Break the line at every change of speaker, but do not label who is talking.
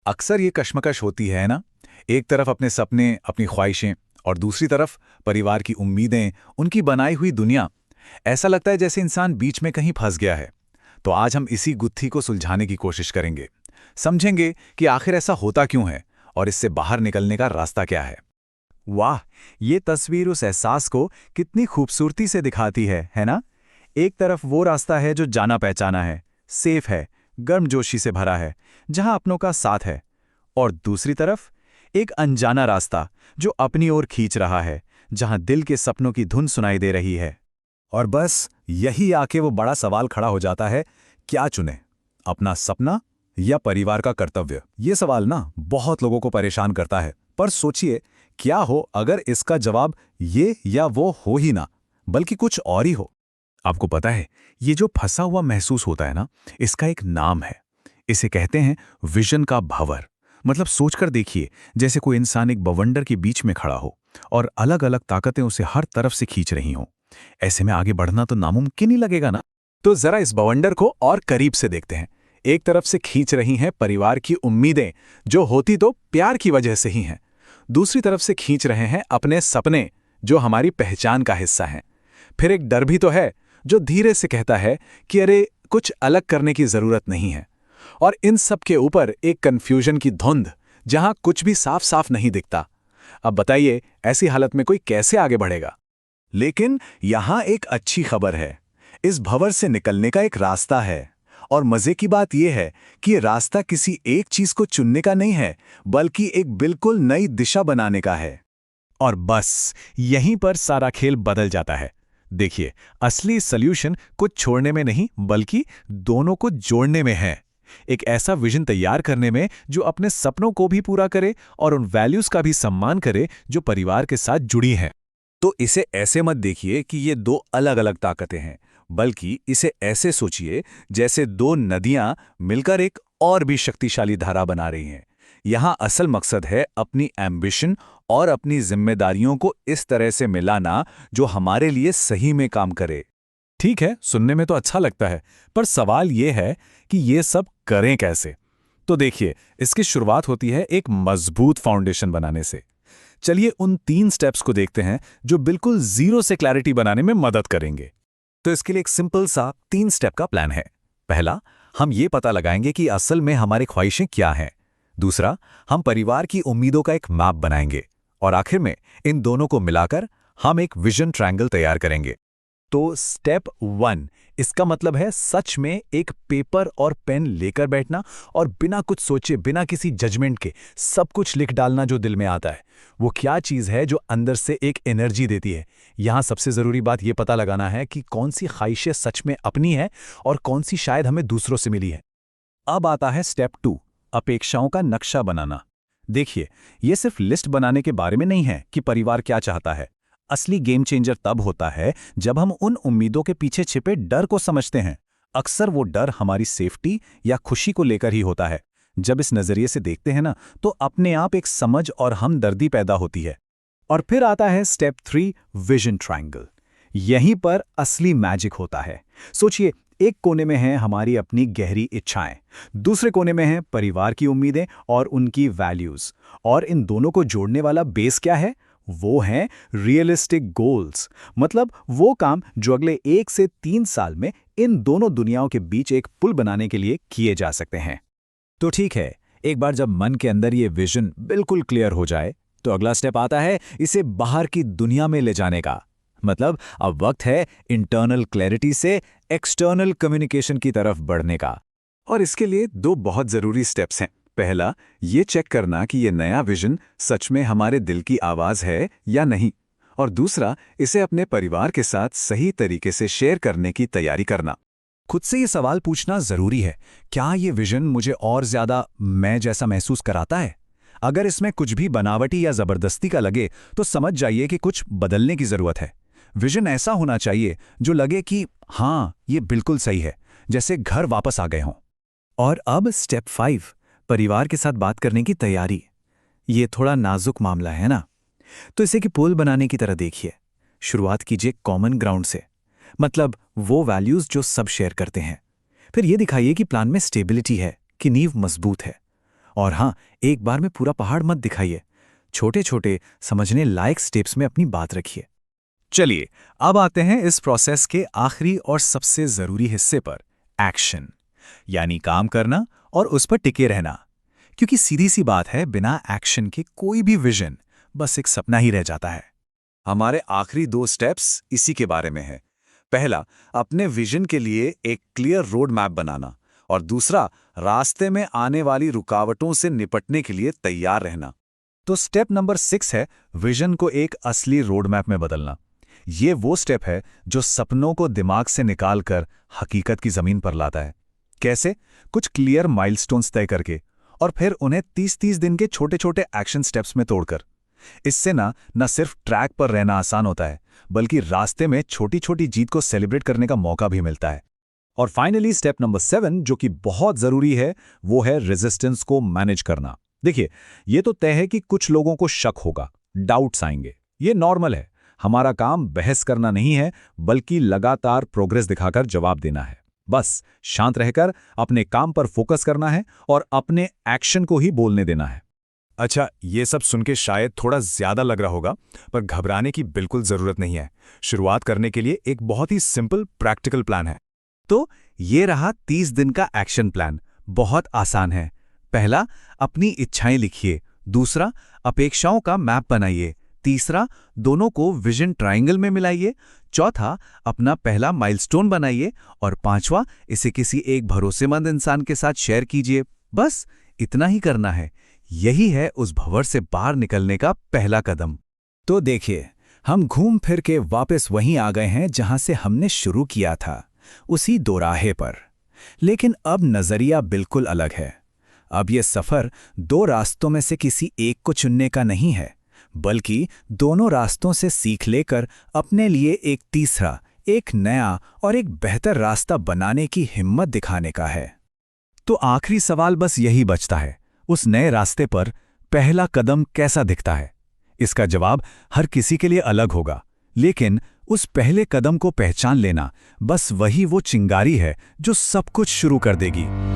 अक्सर ये कश्मकश होती है ना। एक तरफ अपने सपने, अपनी ख्वाहिशें, और दूसरी तरफ परिवार की उम्मीदें, उनकी बनाई हुई दुनिया। ऐसा लगता है जैसे इंसान बीच में कहीं फंस गया है। तो आज हम इसी गुत्थी को सुलझाने की कोशिश करेंगे। समझेंगे कि आखिर ऐसा होता क्यों है और इससे बाहर निकलने का रास्ता क्या है।
वाह! ये तस्वीर उस एहसास को कितनी खूबसूरती से दिखाती है ना? एक तरफ वो रास्ता है जो जाना पहचाना है, सेफ है, गर्मजोशी से भरा है, जहां अपनों का साथ है। और दूसरी तरफ एक अनजाना रास्ता जो अपनी ओर खींच रहा है, जहां दिल के सपनों की धुन सुनाई दे रही है।
और बस यही आके वो बड़ा सवाल खड़ा हो जाता है, क्या चुने, अपना सपना या परिवार का कर्तव्य। ये सवाल ना बहुत लोगों को परेशान करता है। पर सोचिए, क्या हो अगर इसका जवाब ये या वो हो ही ना, बल्कि कुछ और ही हो। आपको पता है, ये जो फंसा हुआ महसूस होता है ना, इसका एक नाम है। इसे कहते हैं विजन का भंवर। मतलब सोचकर देखिए, जैसे कोई इंसान एक बवंडर के बीच में खड़ा हो और अलग अलग ताकतें उसे हर तरफ से खींच रही हों। ऐसे में आगे बढ़ना तो नामुमकिन ही लगेगा ना। तो जरा इस बवंडर को और करीब से देखते हैं। एक तरफ से खींच रही हैं परिवार की उम्मीदें, जो होती तो प्यार की वजह से ही हैं। दूसरी तरफ से खींच रहे हैं अपने सपने, जो हमारी पहचान का हिस्सा हैं। फिर एक डर भी तो है, जो धीरे से कहता है कि अरे, कुछ अलग करने की जरूरत नहीं है। और इन सब के ऊपर एक कंफ्यूजन की धुंध, जहां कुछ भी साफ साफ नहीं दिखता। अब बताइए, ऐसी हालत में कोई कैसे आगे बढ़ेगा। लेकिन यहां एक अच्छी खबर है। इस भंवर से निकलने का एक रास्ता है। और मजे की बात यह है कि ये रास्ता किसी एक चीज को चुनने का नहीं है, बल्कि एक बिल्कुल नई दिशा बनाने का है।
और बस यहीं पर सारा खेल बदल जाता है। देखिए, असली सॉल्यूशन कुछ छोड़ने में नहीं, बल्कि दोनों को जोड़ने में है। एक ऐसा विजन तैयार करने में जो अपने सपनों को भी पूरा करे और उन वैल्यूज का भी सम्मान करे जो परिवार के साथ जुड़ी हैं।
तो इसे ऐसे मत देखिए कि ये दो अलग अलग ताकतें हैं, बल्कि इसे ऐसे सोचिए जैसे दो नदियां मिलकर एक और भी शक्तिशाली धारा बना रही हैं। यहां असल मकसद है अपनी एम्बिशन और अपनी जिम्मेदारियों को इस तरह से मिलाना जो हमारे लिए सही में काम करे।
ठीक है, सुनने में तो अच्छा लगता है, पर सवाल ये है कि ये सब करें कैसे। तो देखिए, इसकी शुरुआत होती है एक मजबूत फाउंडेशन बनाने से। चलिए उन 3 स्टेप्स को देखते हैं जो बिल्कुल जीरो से क्लैरिटी बनाने में मदद करेंगे।
तो इसके लिए एक सिंपल सा 3 स्टेप का प्लान है। पहला, हम ये पता लगाएंगे कि असल में हमारी ख्वाहिशें क्या हैं। दूसरा, हम परिवार की उम्मीदों का एक मैप बनाएंगे। और आखिर में इन दोनों को मिलाकर हम एक विजन ट्रायंगल तैयार करेंगे।
तो स्टेप 1, इसका मतलब है सच में एक पेपर और पेन लेकर बैठना और बिना कुछ सोचे, बिना किसी जजमेंट के सब कुछ लिख डालना जो दिल में आता है। वो क्या चीज़ है जो अंदर से एक एनर्जी देती है। यहाँ सबसे ज़रूरी बात ये पता लगाना है कि कौन सी ख्वाहिशें सच में अपनी है और कौन सी शायद हमें दूसरों से मिली है। अब आता है स्टेप 2, अपेक्षाओं का नक्शा बनाना। देखिए, ये सिर्फ लिस्ट बनाने के बारे में नहीं है कि परिवार क्या चाहता है। असली गेम चेंजर तब होता है जब हम उन उम्मीदों के पीछे छिपे डर को समझते हैं। अक्सर वो डर हमारी सेफ्टी या खुशी को लेकर ही होता है। जब इस नजरिए से देखते हैं ना, तो अपने आप एक समझ और हमदर्दी पैदा होती है। और फिर आता है स्टेप 3, विजन ट्रायंगल। यहीं पर असली मैजिक होता है। सोचिए, एक कोने में है हमारी अपनी गहरी इच्छाएं, दूसरे कोने में है परिवार की उम्मीदें और उनकी वैल्यूज। और इन दोनों को जोड़ने वाला बेस क्या है? वो हैं रियलिस्टिक गोल्स। मतलब वो काम जो अगले 1 से 3 साल में इन दोनों दुनियाओं के बीच एक पुल बनाने के लिए किए जा सकते हैं।
तो ठीक है, एक बार जब मन के अंदर ये विजन बिल्कुल क्लियर हो जाए, तो अगला स्टेप आता है इसे बाहर की दुनिया में ले जाने का। मतलब अब वक्त है इंटरनल क्लैरिटी से एक्सटर्नल कम्युनिकेशन की तरफ बढ़ने का। और इसके लिए 2 बहुत जरूरी स्टेप्स हैं। पहला, ये चेक करना कि ये नया विजन सच में हमारे दिल की आवाज है या नहीं। और दूसरा, इसे अपने परिवार के साथ सही तरीके से शेयर करने की तैयारी करना। खुद से ये सवाल पूछना जरूरी है, क्या ये विजन मुझे और ज्यादा मैं जैसा महसूस कराता है? अगर इसमें कुछ भी बनावटी या जबरदस्ती का लगे, तो समझ जाइए कि कुछ बदलने की जरूरत है। विजन ऐसा होना चाहिए जो लगे कि हाँ, ये बिल्कुल सही है, जैसे घर वापस आ गए हों। और अब स्टेप 5, परिवार के साथ बात करने की तैयारी। ये थोड़ा नाजुक मामला है ना, तो इसे कि पुल बनाने की तरह देखिए। शुरुआत कीजिए कॉमन ग्राउंड से, मतलब वो वैल्यूज जो सब शेयर करते हैं। फिर ये दिखाइए कि प्लान में स्टेबिलिटी है, कि नींव मजबूत है।
और हाँ, एक बार में पूरा पहाड़ मत दिखाइए। छोटे छोटे समझने लायक स्टेप्स में अपनी बात रखिए।
चलिए, अब आते हैं इस प्रोसेस के आखिरी और सबसे जरूरी हिस्से पर, एक्शन। यानी काम करना और उस पर टिके रहना। क्योंकि सीधी सी बात है, बिना एक्शन के कोई भी विजन बस एक सपना ही रह जाता है। हमारे आखिरी 2 स्टेप्स इसी के बारे में है। पहला, अपने विजन के लिए एक क्लियर रोड मैप बनाना, और दूसरा, रास्ते में आने वाली रुकावटों से निपटने के लिए तैयार रहना। तो स्टेप नंबर 6 है विजन को एक असली रोड मैप में बदलना। ये वो स्टेप है जो सपनों को दिमाग से निकालकर हकीकत की जमीन पर लाता है। कैसे? कुछ क्लियर माइलस्टोन्स तय करके, और फिर उन्हें 30-30 दिन के छोटे छोटे एक्शन स्टेप्स में तोड़कर। इससे न सिर्फ ट्रैक पर रहना आसान होता है, बल्कि रास्ते में छोटी छोटी जीत को सेलिब्रेट करने का मौका भी मिलता है। और फाइनली स्टेप नंबर 7, जो कि बहुत जरूरी है, वो है रेजिस्टेंस को मैनेज करना। देखिए, ये तो तय है कि कुछ लोगों को शक होगा, डाउट्स आएंगे। ये नॉर्मल है। हमारा काम बहस करना नहीं है, बल्कि लगातार प्रोग्रेस दिखाकर जवाब देना है। बस शांत रहकर अपने काम पर फोकस करना है और अपने एक्शन को ही बोलने देना है। अच्छा, ये सब सुन के शायद थोड़ा ज्यादा लग रहा होगा, पर घबराने की बिल्कुल जरूरत नहीं है। शुरुआत करने के लिए एक बहुत ही सिंपल प्रैक्टिकल प्लान है।
तो ये रहा 30 दिन का एक्शन प्लान। बहुत आसान है। पहला, अपनी इच्छाएं लिखिए। दूसरा, अपेक्षाओं का मैप बनाइए। तीसरा, दोनों को विजन ट्रायंगल में मिलाइए। चौथा, अपना पहला माइलस्टोन बनाइए। और पांचवा, इसे किसी एक भरोसेमंद इंसान के साथ शेयर कीजिए। बस इतना ही करना है। यही है उस भंवर से बाहर निकलने का पहला कदम।
तो देखिए, हम घूम फिर के वापस वहीं आ गए हैं जहां से हमने शुरू किया था, उसी दोराहे पर। लेकिन अब नजरिया बिल्कुल अलग है। अब यह सफर 2 रास्तों में से किसी एक को चुनने का नहीं है, बल्कि दोनों रास्तों से सीख लेकर अपने लिए एक तीसरा, एक नया और एक बेहतर रास्ता बनाने की हिम्मत दिखाने का है। तो आखिरी सवाल बस यही बचता है, उस नए रास्ते पर पहला कदम कैसा दिखता है? इसका जवाब हर किसी के लिए अलग होगा, लेकिन उस पहले कदम को पहचान लेना, बस वही वो चिंगारी है जो सब कुछ शुरू कर देगी।